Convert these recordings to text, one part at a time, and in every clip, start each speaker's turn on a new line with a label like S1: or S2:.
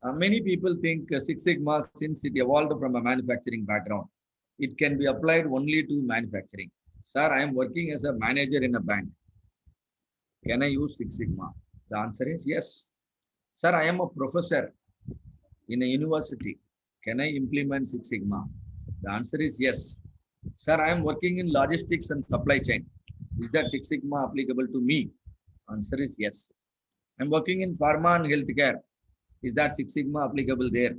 S1: Many people think Six Sigma, since it evolved from a manufacturing background, it can be applied only to manufacturing. Sir, I am working as a manager in a bank. Can I use Six Sigma? The answer is yes. Sir, I am a professor in a university. Can I implement Six Sigma? The answer is yes. Sir, I am working in logistics and supply chain. Is that Six Sigma applicable to me? Answer is yes. I'm working in pharma and healthcare. Is that Six Sigma applicable there?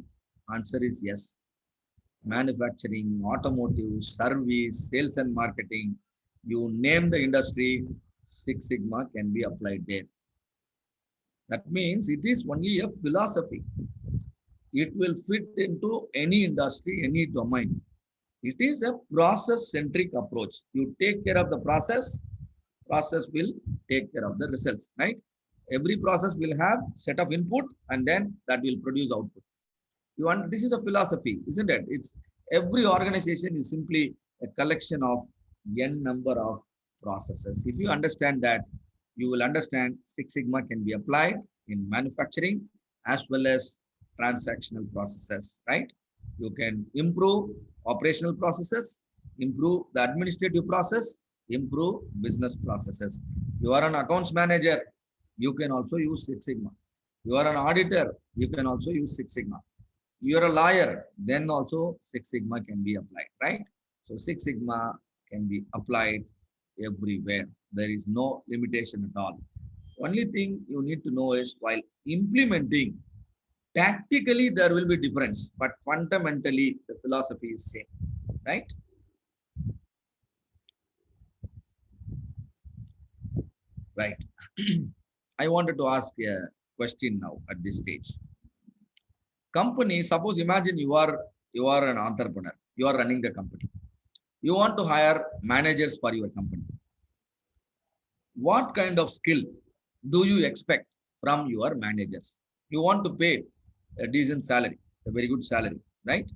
S1: Answer is yes. Manufacturing, automotive, service, sales and marketing, you name the industry, Six Sigma can be applied there. That means it is only a philosophy. It will fit into any industry, any domain. It is a process-centric approach. You take care of the process, process will take care of the results, right? Every process will have set of input and then that will produce output. You want this is a philosophy, isn't it? It's every organization is simply a collection of n number of processes. If you understand that, you will understand Six Sigma can be applied in manufacturing as well as transactional processes, right? You can improve operational processes, improve the administrative process, improve business processes. You are an accounts manager, you can also use Six Sigma. You are an auditor, you can also use Six Sigma. You're a lawyer, then also Six Sigma can be applied, right? So Six Sigma can be applied everywhere. There is no limitation at all. Only thing you need to know is while implementing, tactically there will be difference, but fundamentally the philosophy is same, right? Right. I wanted to ask a question now at this stage. Company, suppose imagine you are an entrepreneur, you are running the company. You want to hire managers for your company. What kind of skill do you expect from your managers? You want to pay a decent salary, a very good salary, right?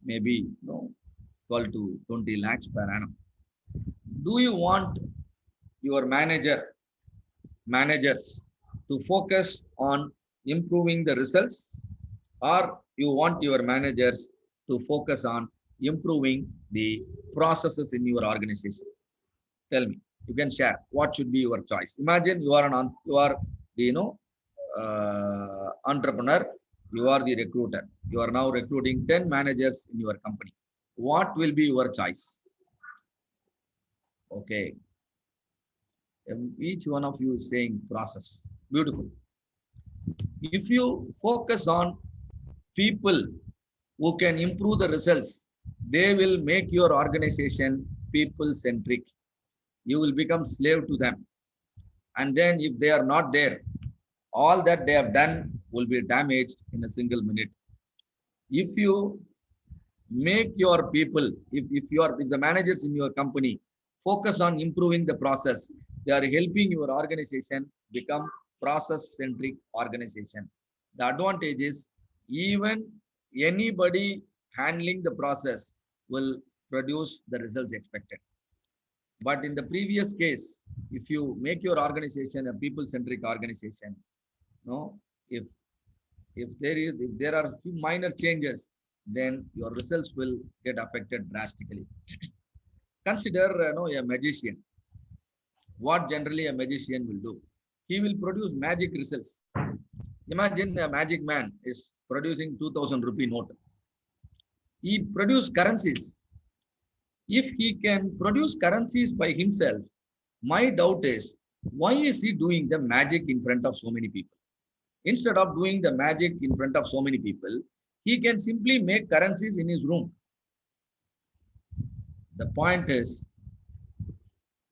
S1: Maybe 12 to 20 lakhs per annum. Do you want your managers to focus on improving the results, or you want your managers to focus on improving the processes in your organization? Tell me. You can share. What should be your choice? Imagine you are the entrepreneur. You are the recruiter. You are now recruiting 10 managers in your company. What will be your choice? Okay. Each one of you is saying process. Beautiful. If you focus on people who can improve the results, they will make your organization people centric. You will become slave to them. And then if they are not there, all that they have done will be damaged in a single minute. If you make your people, if the managers in your company focus on improving the process, they are helping your organization become process centric organization. The advantage is even anybody handling the process will produce the results expected. But in the previous case, if you make your organization a people-centric organization, no, if if there are few minor changes, then your results will get affected drastically. Consider a magician. What generally a magician will do? He will produce magic results. Imagine a magic man is producing 2000 rupee note. He produce currencies. If he can produce currencies by himself, my doubt is why is he doing the magic in front of so many people? Instead of doing the magic in front of so many people, he can simply make currencies in his room. The point is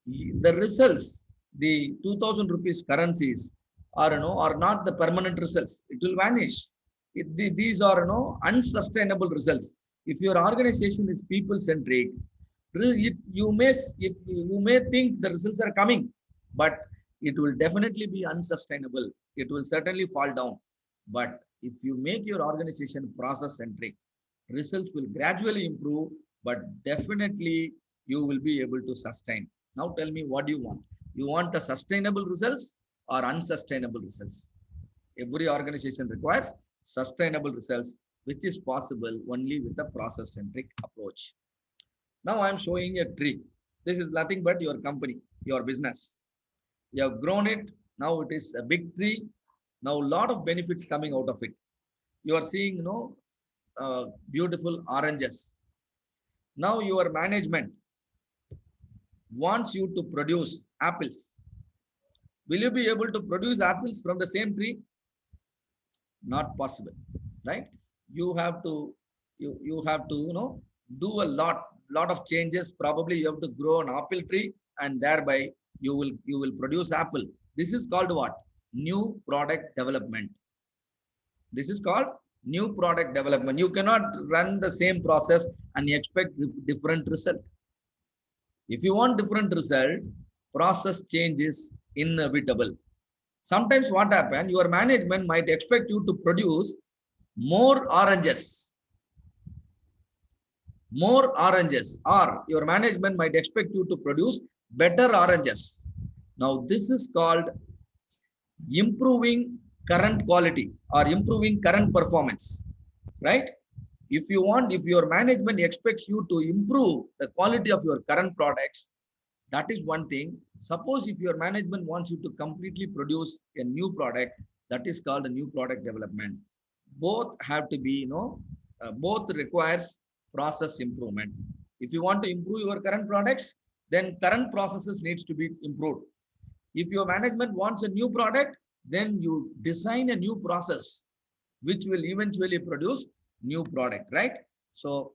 S1: the results, the 2000 rupees currencies are not the permanent results. It will vanish. These are unsustainable results. If your organization is people centric, you may think the results are coming, but it will definitely be unsustainable. It will certainly fall down. But if you make your organization process centric, results will gradually improve, but definitely you will be able to sustain. Now tell me, what do you want? You want a sustainable results or unsustainable results? Every organization requires sustainable results, which is possible only with a process-centric approach. Now I'm showing a tree. This is nothing but your company, your business. You have grown it. Now it is a big tree. Now a lot of benefits coming out of it. You are seeing, beautiful oranges. Now your management wants you to produce apples. Will you be able to produce apples from the same tree? Not possible, right? You have to, you have to, do a lot of changes. Probably you have to grow an apple tree, and thereby you will produce apple. This is called what? New product development. This is called new product development. You cannot run the same process and expect different result. If you want different result, process change is inevitable. Sometimes what happens, your management might expect you to produce more oranges, or your management might expect you to produce better oranges. Now, this is called improving current quality or improving current performance, right? If your management expects you to improve the quality of your current products, that is one thing. Suppose if your management wants you to completely produce a new product, that is called a new product development. Both have to be, both requires process improvement. If you want to improve your current products, then current processes needs to be improved. If your management wants a new product, then you design a new process which will eventually produce new product, right? So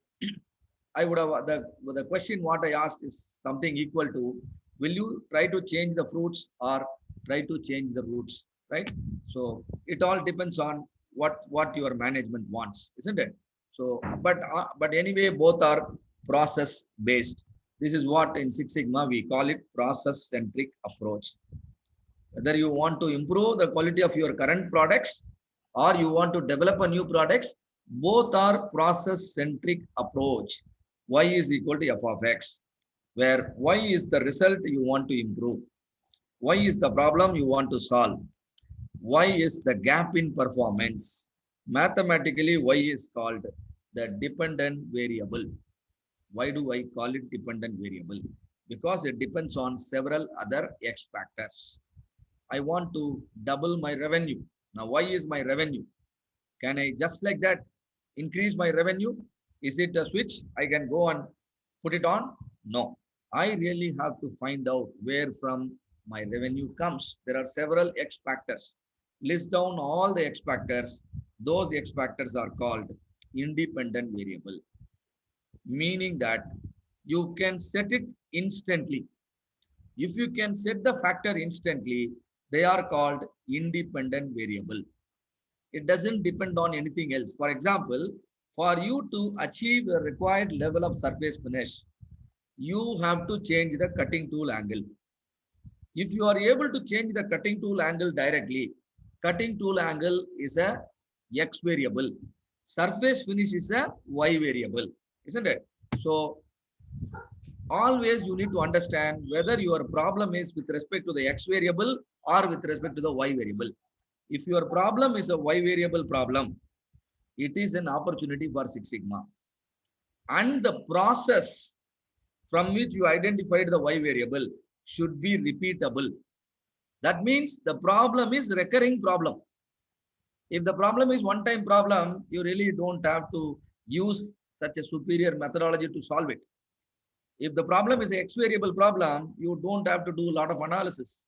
S1: I would have the question what I asked is something equal to, will you try to change the fruits or try to change the roots, right? So it all depends on what your management wants, isn't it? So but anyway, both are process based. This is what in Six Sigma we call it process centric approach. Whether you want to improve the quality of your current products or you want to develop a new products, both are process centric approach. Y is equal to f of x, where y is the result you want to improve, y is the problem you want to solve, y is the gap in performance. Mathematically, y is called the dependent variable. Why do I call it dependent variable? Because it depends on several other x factors. I want to double my revenue. Now, y is my revenue. Can I just like that increase my revenue? Is it a switch I can go and put it on? No. I really have to find out where from my revenue comes. There are several X factors. List down all the X factors. Those X factors are called independent variable, meaning that you can set it instantly. If you can set the factor instantly, they are called independent variable. It doesn't depend on anything else. For example, for you to achieve the required level of surface finish, you have to change the cutting tool angle. If you are able to change the cutting tool angle directly, cutting tool angle is a X variable. Surface finish is a Y variable, isn't it? So always you need to understand whether your problem is with respect to the X variable or with respect to the Y variable. If your problem is a Y variable problem, it is an opportunity for Six Sigma. And the process from which you identified the Y variable should be repeatable. That means the problem is recurring problem. If the problem is one-time problem, you really don't have to use such a superior methodology to solve it. If the problem is an X variable problem, you don't have to do a lot of analysis.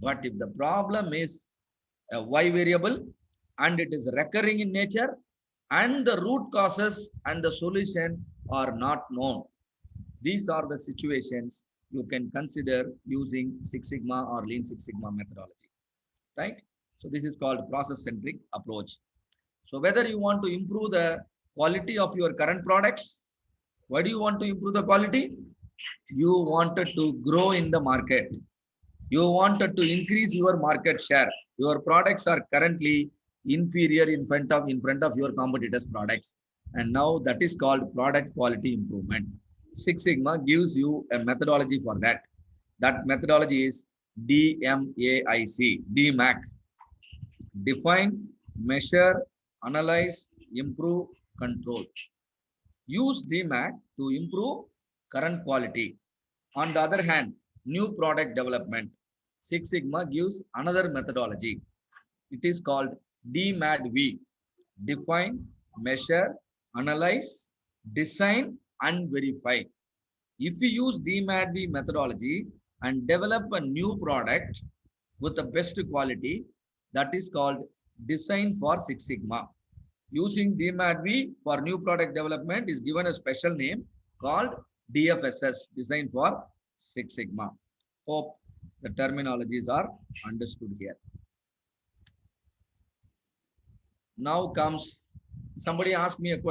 S1: But if the problem is a Y variable and it is recurring in nature and the root causes and the solution are not known, these are the situations you can consider using Six Sigma or Lean Six Sigma methodology, right? So this is called process-centric approach. So whether you want to improve the quality of your current products, why do you want to improve the quality? You wanted to grow in the market. You wanted to increase your market share. Your products are currently inferior in front of your competitors' products. And now that is called product quality improvement. Six Sigma gives you a methodology for that. That methodology is DMAIC, DMAC. Define, measure, analyze, improve, control. Use DMAT to improve current quality. On the other hand, new product development. Six Sigma gives another methodology. It is called DMAT-V. Define, measure, analyze, design, and verify. If we use DMAT-V methodology and develop a new product with the best quality, that is called design for Six Sigma. Using DMAT-V for new product development is given a special name called DFSS, design for Six Sigma. Hope the terminologies are understood here. Now comes, somebody asked me a question.